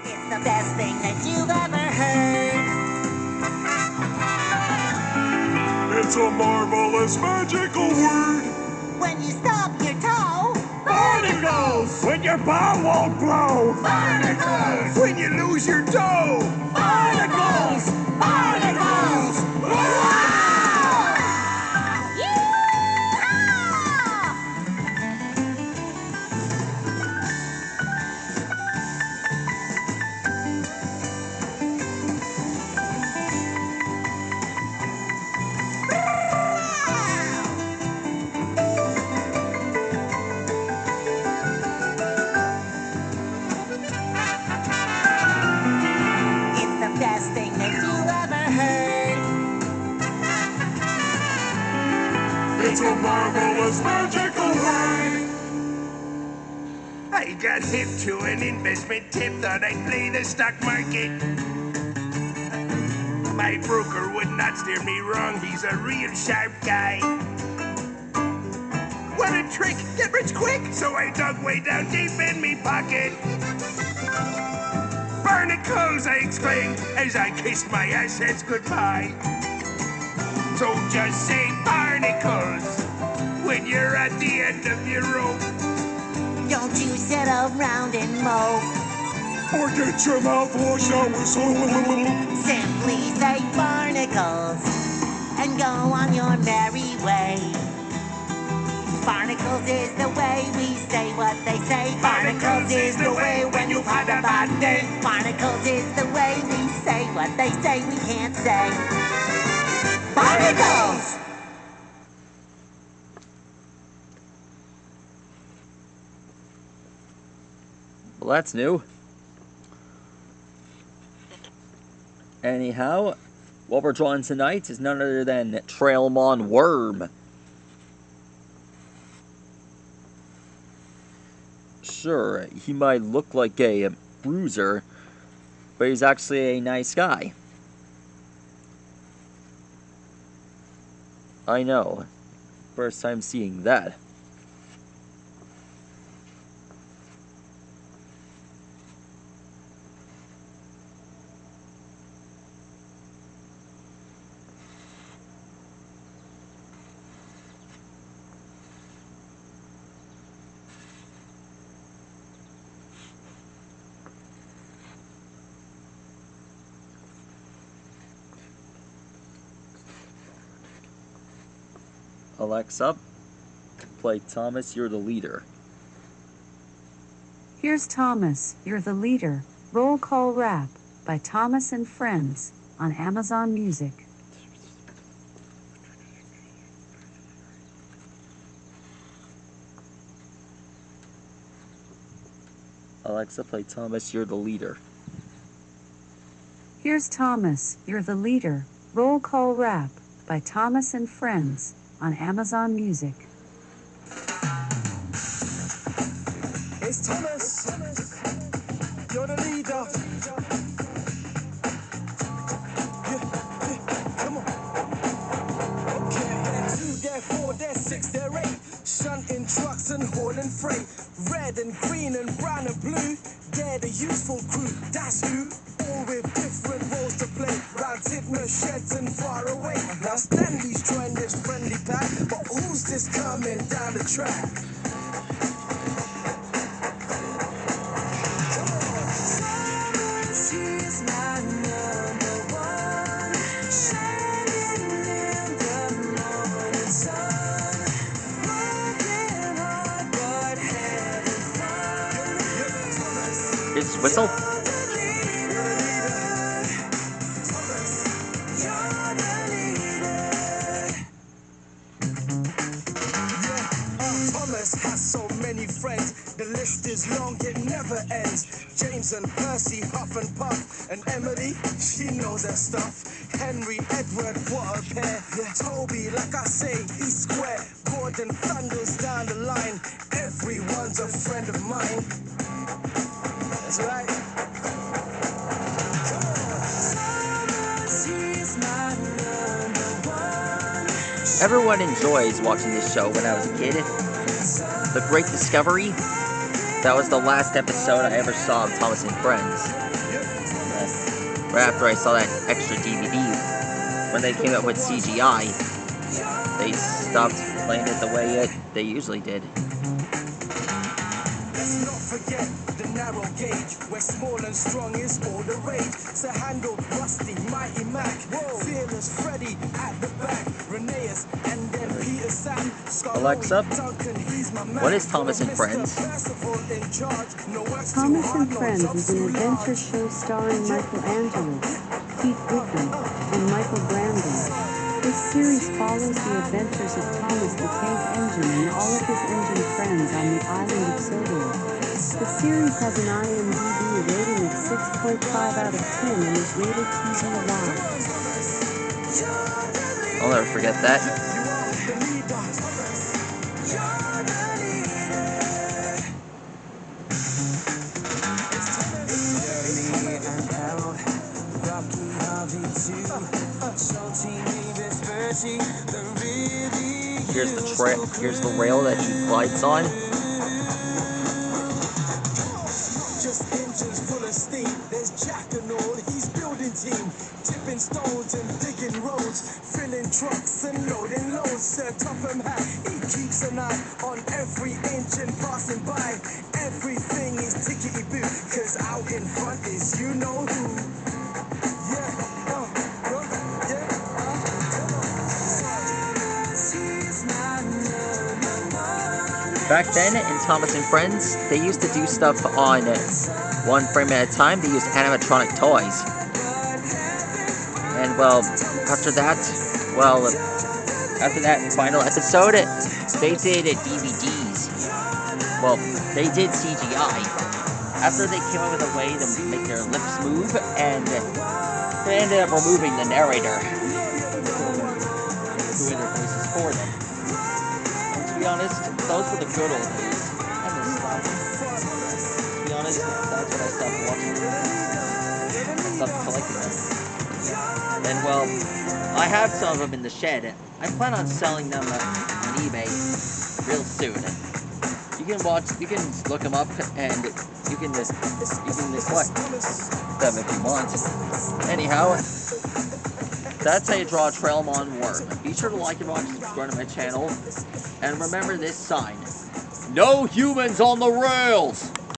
It's the best thing that you've ever heard. It's a marvelous magical word. When you stub your toe, Barnacles! When your ball won't blow. barnacles! When you lose your dough. Barnacles! Barnacles! It's the best thing that you've ever heard. It's a marvelous magical word. I got hip to an investment tip, thought I'd play the stock market. My broker would not steer me wrong, he's a real sharp guy. What a trick, get rich quick! So I dug way down deep in me pocket. Barnacles, I exclaimed, as I kissed my assets goodbye. So just say barnacles when you're at the end of your rope. Don't you sit around and mope. Or get your mouth washed out with soap. Simply say barnacles and go on your merry way. Barnacles is the way we say what they say. Barnacles is the way when you've had a bad day. Barnacles is the way we say what they say we can't say. Barnacles! Well, that's new. Anyhow, what we're drawing tonight is none other than Trailmon Worm. Sure, he might look like a bruiser, but he's actually a nice guy. I know. First time seeing that. Alexa, play Thomas, You're the Leader. Here's Thomas, You're the Leader, Roll Call Rap by Thomas and Friends on Amazon Music. Alexa, play Thomas, You're the Leader. Here's Thomas, You're the Leader, Roll Call Rap by Thomas and Friends on Amazon Music. It's Thomas, you're the leader. Come on. Okay, they're 2, they're 4, they're 6, they're 8. Shunting trucks and hauling freight. Red and green and brown and blue. They're the useful crew, that's who. All with different roles to play. Round Titmus sheds and far away. Now Stanley's joined this friendly pack, but who's this coming down the track? She's my number one, shining in the morning sun, working hard but having fun. It's Whistle. Thomas has so many friends, the list is long, it never ends. James and Percy, Huff and Puff, and Emily, she knows her stuff. Henry, Edward, what a pair. Toby, like I say, he's square. Gordon thunders down the line, everyone's a friend of mine. That's right. Everyone enjoys watching this show when I was a kid. The Great Discovery. that was the last episode I ever saw of Thomas and Friends. Right after I saw that extra DVD, when they came up with CGI, they stopped playing it the way they usually did. Let's not forget the narrow gauge, where small and strong is all the rage. To handle Rusty, Mighty Mac, Fearless Freddy at the back, Reneus, and then Peter Sam. Alexa, what is Thomas and Friends? Thomas and Friends is an adventure show starring Michelangelo, Keith Wickham, and Michael Brandon. This series follows the adventures of Thomas the Tank Engine and all of his engine friends on the island of Sodor. The series has an IMDb rating of 6.5 out of 10 and is rated PG-Y. I'll never forget that. Here's the rail that he glides on. Just engines full of steam. There's Jack and all, he's building team. Tipping stones and digging roads. Filling trucks and loading loads. Sir Topham Hatt, he keeps an eye on every engine passing by. Everything is tickety-boo, cause out in front is you know who. Back then, in Thomas and Friends, they used to do stuff on one frame at a time. They used animatronic toys. And, well, after that final episode, they did DVDs. Well, they did CGI. After they came up with a way to make their lips move, and they ended up removing the narrator, doing their voices for them. To be honest, those were the good old days. I miss them. To be honest, that's when I stopped watching them. I stopped collecting them. And well, I have some of them in the shed. I plan on selling them on eBay real soon. You can look them up, and you can collect them if you want. Anyhow, that's how you draw a trailmon worm. Be sure to like and subscribe to my channel. And remember this sign. No humans on the rails!